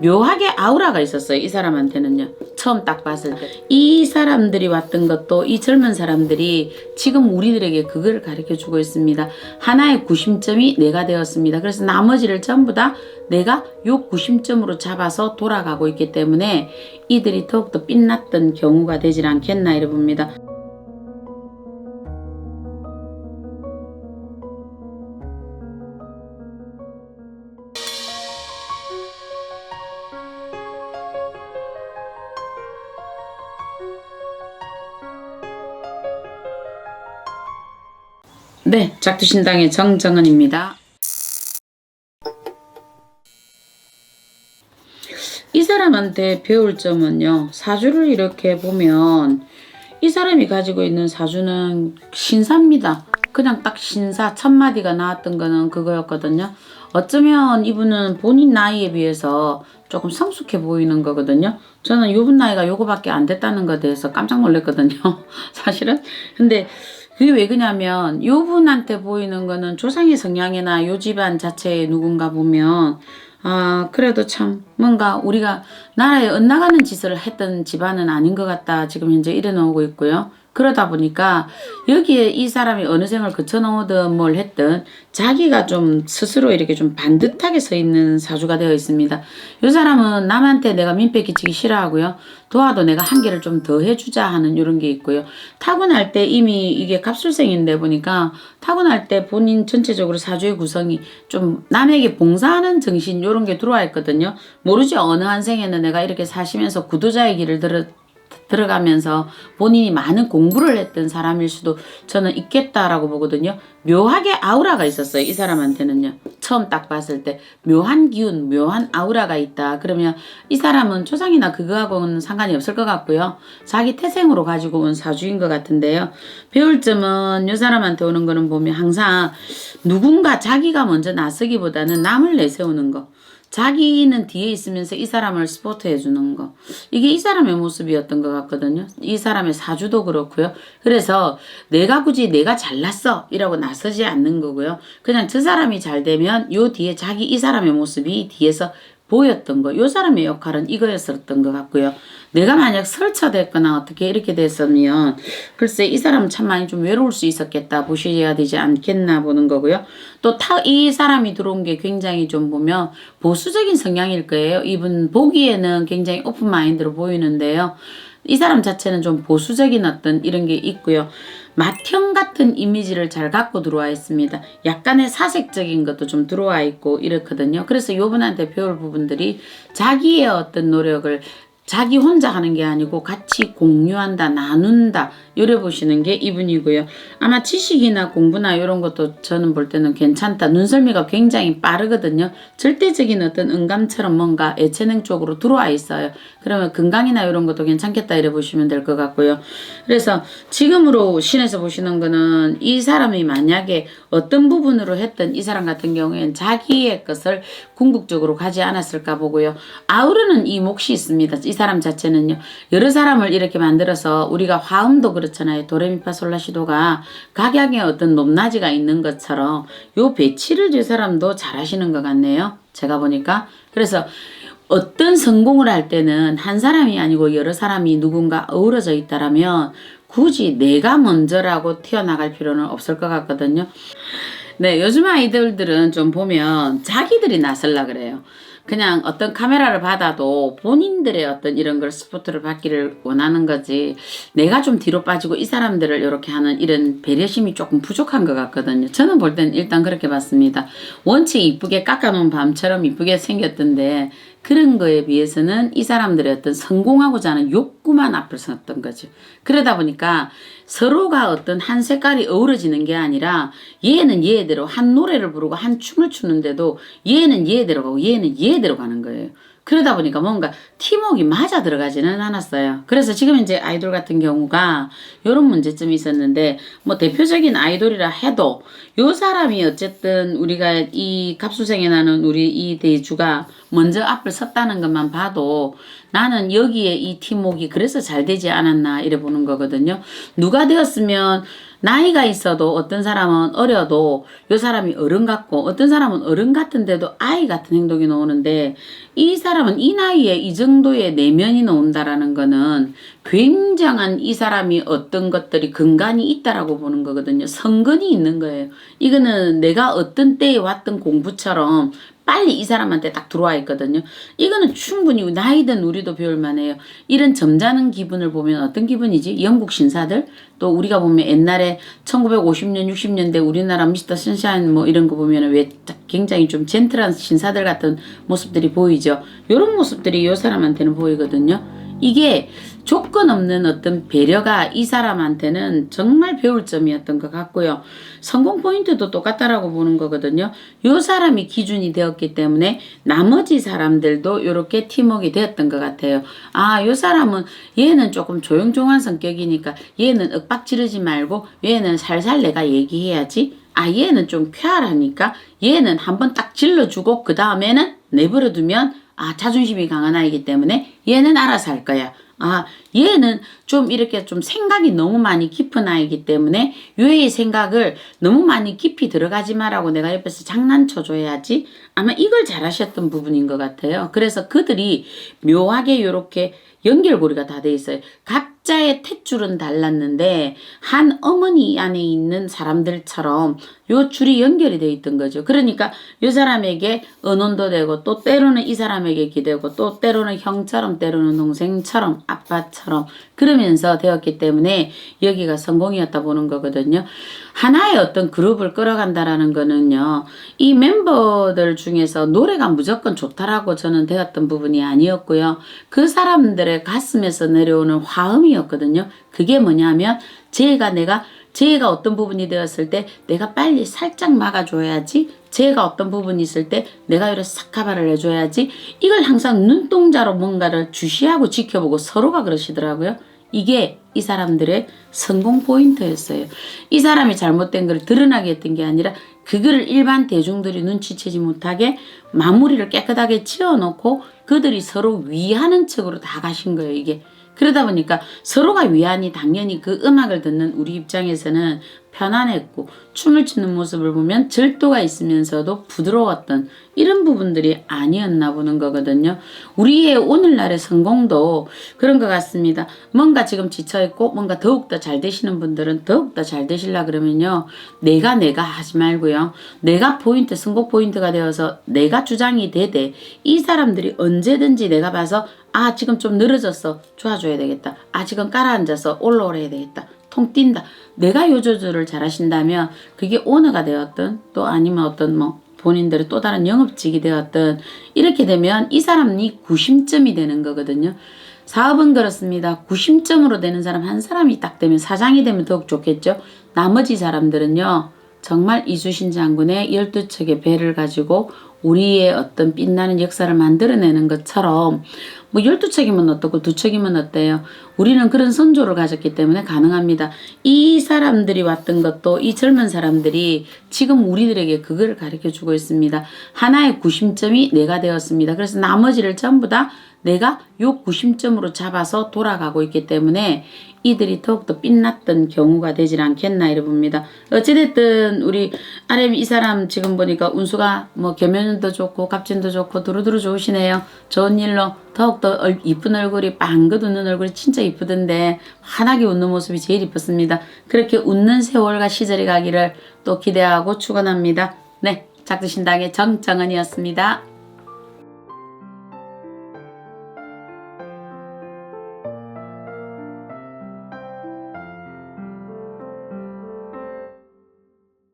묘하게 아우라가 있었어요. 이 사람한테는요. 처음 딱 봤을 때. 이 사람들이 왔던 것도 이 젊은 사람들이 지금 우리들에게 그걸 가르쳐 주고 있습니다. 하나의 구심점이 내가 되었습니다. 그래서 나머지를 전부 다 내가 요 구심점으로 잡아서 돌아가고 있기 때문에 이들이 더욱더 빛났던 경우가 되질 않겠나 이래 봅니다. 네, 작두신당의 정정은입니다. 이 사람한테 배울 점은요. 사주를 이렇게 보면 이 사람이 가지고 있는 사주는 신사입니다. 그냥 딱 신사 첫 마디가 나왔던 거는 그거였거든요. 어쩌면 이분은 본인 나이에 비해서 조금 성숙해 보이는 거거든요. 저는 요분 나이가 요거밖에 안 됐다는 것에 대해서 깜짝 놀랐거든요. 사실은. 근데 그게 왜 그러냐면 요분한테 보이는 거는 조상의 성향이나 요 집안 자체에 누군가 보면 그래도 참 뭔가 우리가 나라에 엇나가는 짓을 했던 집안은 아닌 것 같다. 지금 현재 이래 나오고 있고요. 그러다 보니까 여기에 이 사람이 어느 생을 거쳐놓든 뭘 했든 자기가 좀 스스로 이렇게 좀 반듯하게 서 있는 사주가 되어 있습니다. 이 사람은 남한테 내가 민폐 끼치기 싫어하고요. 도와도 내가 한계를 좀 더 해주자 하는 이런 게 있고요. 타고날 때 이미 이게 갑술생인데 보니까 타고날 때 본인 전체적으로 사주의 구성이 좀 남에게 봉사하는 정신 이런 게 들어와 있거든요. 모르지 어느 한 생에는 내가 이렇게 사시면서 구도자의 길을 들어가면서 본인이 많은 공부를 했던 사람일 수도 저는 있겠다라고 보거든요. 묘하게 아우라가 있었어요. 이 사람한테는요. 처음 딱 봤을 때 묘한 기운, 묘한 아우라가 있다. 그러면 이 사람은 초상이나 그거하고는 상관이 없을 것 같고요. 자기 태생으로 가지고 온 사주인 것 같은데요. 배울 점은 이 사람한테 오는 거는 보면 항상 누군가 자기가 먼저 나서기보다는 남을 내세우는 거. 자기는 뒤에 있으면서 이 사람을 스포트 해주는 거. 이게 이 사람의 모습이었던 것 같거든요. 이 사람의 사주도 그렇고요. 그래서 내가 굳이 내가 잘났어 이라고 나서지 않는 거고요. 그냥 저 사람이 잘 되면 요 뒤에 자기 이 사람의 모습이 뒤에서 보였던 거. 요 사람의 역할은 이거였었던 것 같고요. 내가 만약 설쳐됐거나 어떻게 이렇게 됐으면 글쎄 이 사람은 참 많이 좀 외로울 수 있었겠다 보셔야 되지 않겠나 보는 거고요. 또 이 사람이 들어온 게 굉장히 좀 보면 보수적인 성향일 거예요. 이분 보기에는 굉장히 오픈 마인드로 보이는데요. 이 사람 자체는 좀 보수적인 어떤 이런 게 있고요. 맏형 같은 이미지를 잘 갖고 들어와 있습니다. 약간의 사색적인 것도 좀 들어와 있고 이렇거든요. 그래서 요분한테 배울 부분들이 자기의 어떤 노력을 자기 혼자 하는 게 아니고 같이 공유한다, 나눈다 이래 보시는 게 이분이고요. 아마 지식이나 공부나 이런 것도 저는 볼 때는 괜찮다. 눈썰미가 굉장히 빠르거든요. 절대적인 어떤 음감처럼 뭔가 예체능 쪽으로 들어와 있어요. 그러면 건강이나 이런 것도 괜찮겠다 이래 보시면 될 것 같고요. 그래서 지금으로 신에서 보시는 거는 이 사람이 만약에 어떤 부분으로 했던 이 사람 같은 경우에는 자기의 것을 궁극적으로 가지 않았을까 보고요. 아우르는 이 몫이 있습니다. 이 사람 자체는요. 여러 사람을 이렇게 만들어서 우리가 화음도 그렇잖아요. 도레미파솔라시도가 각양의 어떤 높낮이가 있는 것처럼 요 배치를 이 사람도 잘 하시는 것 같네요. 제가 보니까. 그래서 어떤 성공을 할 때는 한 사람이 아니고 여러 사람이 누군가 어우러져 있다라면 굳이 내가 먼저라고 튀어나갈 필요는 없을 것 같거든요. 네, 요즘 아이들들은 좀 보면 자기들이 나설라 그래요. 그냥 어떤 카메라를 받아도 본인들의 어떤 이런 걸 스포트를 받기를 원하는 거지 내가 좀 뒤로 빠지고 이 사람들을 이렇게 하는 이런 배려심이 조금 부족한 것 같거든요. 저는 볼 땐 일단 그렇게 봤습니다. 원체 이쁘게 깎아놓은 밤처럼 이쁘게 생겼던데 그런 거에 비해서는 이 사람들의 어떤 성공하고자 하는 욕구만 앞을 섰던 거죠. 그러다 보니까 서로가 어떤 한 색깔이 어우러지는 게 아니라 얘는 얘대로 한 노래를 부르고 한 춤을 추는데도 얘는 얘대로 가고 얘는 얘대로 가는 거예요. 그러다 보니까 뭔가 팀워크가 맞아 들어가지는 않았어요. 그래서 지금 이제 아이돌 같은 경우가 이런 문제점이 있었는데 뭐 대표적인 아이돌이라 해도 요 사람이 어쨌든 우리가 이 갑수생에 나는 우리 이 대주가 먼저 앞을 섰다는 것만 봐도 나는 여기에 이 팀워크가 그래서 잘 되지 않았나 이래 보는 거거든요. 누가 되었으면 나이가 있어도 어떤 사람은 어려도 요 사람이 어른 같고 어떤 사람은 어른 같은데도 아이 같은 행동이 나오는데 이 사람은 이 나이에 이 정도의 내면이 나온다라는 거는 굉장한 이 사람이 어떤 것들이 근간이 있다라고 보는 거거든요. 성근이 있는 거예요. 이거는 내가 어떤 때에 왔던 공부처럼 빨리 이 사람한테 딱 들어와 있거든요. 이거는 충분히 나이든 우리도 배울 만해요. 이런 점잖은 기분을 보면 어떤 기분이지? 영국 신사들? 또 우리가 보면 옛날에 1950년, 60년대 우리나라 미스터 선샤인 뭐 이런 거 보면 왜 굉장히 좀 젠틀한 신사들 같은 모습들이 보이죠. 이런 모습들이 이 사람한테는 보이거든요. 이게 조건 없는 어떤 배려가 이 사람한테는 정말 배울 점이었던 것 같고요. 성공 포인트도 똑같다라고 보는 거거든요. 요 사람이 기준이 되었기 때문에 나머지 사람들도 이렇게 팀워크가 되었던 것 같아요. 아, 요 사람은 얘는 조금 조용조용한 성격이니까 얘는 윽박 지르지 말고 얘는 살살 내가 얘기해야지. 아, 얘는 좀 쾌활하니까 얘는 한번 딱 질러주고 그 다음에는 내버려두면 아, 자존심이 강한 아이기 때문에 얘는 알아서 할 거야. 아, 얘는 좀 이렇게 좀 생각이 너무 많이 깊은 아이기 때문에 얘의 생각을 너무 많이 깊이 들어가지 마라고 내가 옆에서 장난쳐줘야지. 아마 이걸 잘하셨던 부분인 것 같아요. 그래서 그들이 묘하게 이렇게 연결고리가 다 돼 있어요. 각자의 탯줄은 달랐는데 한 어머니 안에 있는 사람들처럼 요 줄이 연결이 돼 있던 거죠. 그러니까 요 사람에게 은혼도 되고 또 때로는 이 사람에게 기대고 또 때로는 형처럼 때로는 동생처럼 아빠처럼 그러면서 되었기 때문에 여기가 성공이었다 보는 거거든요. 하나의 어떤 그룹을 끌어간다라는 거는요. 이 멤버들 중에서 노래가 무조건 좋다라고 저는 되었던 부분이 아니었고요. 그 사람들의 가슴에서 내려오는 화음이었거든요. 그게 뭐냐면 제가 어떤 부분이 되었을 때 내가 빨리 살짝 막아줘야지. 제가 어떤 부분이 있을 때 내가 이렇게 싹 카바를 해줘야지. 이걸 항상 눈동자로 뭔가를 주시하고 지켜보고 서로가 그러시더라고요. 이게 이 사람들의 성공 포인트였어요. 이 사람이 잘못된 걸 드러나게 했던 게 아니라 그거를 일반 대중들이 눈치채지 못하게 마무리를 깨끗하게 지어놓고 그들이 서로 위하는 척으로 다 가신 거예요. 이게. 그러다 보니까 서로가 위안이 당연히 그 음악을 듣는 우리 입장에서는 편안했고 춤을 추는 모습을 보면 절도가 있으면서도 부드러웠던 이런 부분들이 아니었나 보는 거거든요. 우리의 오늘날의 성공도 그런 것 같습니다. 뭔가 지금 지쳐있고 뭔가 더욱더 잘 되시는 분들은 더욱더 잘 되시려 그러면요. 내가 하지 말고요. 내가 포인트, 성공 포인트가 되어서 내가 주장이 되되 이 사람들이 언제든지 내가 봐서 아 지금 좀 늘어졌어. 좋아줘야 되겠다. 아 지금 깔아앉아서 올라오래야 되겠다. 통 뛴다. 내가 요 조절을 잘 하신다면 그게 오너가 되었든 또 아니면 어떤 뭐 본인들의 또 다른 영업직이 되었든 이렇게 되면 이 사람이 구심점이 되는 거거든요. 사업은 그렇습니다. 구심점으로 되는 사람 한 사람이 딱 되면 사장이 되면 더욱 좋겠죠. 나머지 사람들은요. 정말 이수신 장군의 12척의 배를 가지고 우리의 어떤 빛나는 역사를 만들어내는 것처럼 뭐 12척이면 어떻고 2척이면 어때요? 우리는 그런 선조를 가졌기 때문에 가능합니다. 이 사람들이 왔던 것도 이 젊은 사람들이 지금 우리들에게 그걸 가르쳐주고 있습니다. 하나의 구심점이 내가 되었습니다. 그래서 나머지를 전부 다 내가 요 구심점으로 잡아서 돌아가고 있기 때문에 이들이 더욱더 빛났던 경우가 되질 않겠나 이래 봅니다. 어찌됐든 우리 RM 이 사람 지금 보니까 운수가 뭐 계면도 좋고 갑진도 좋고 두루두루 좋으시네요. 좋은 일로 더욱더 이쁜 얼굴이 빵긋 웃는 얼굴이 진짜 이쁘던데 환하게 웃는 모습이 제일 이뻤습니다. 그렇게 웃는 세월과 시절이 가기를 또 기대하고 축원합니다. 네, 작두신당의 정정은이었습니다.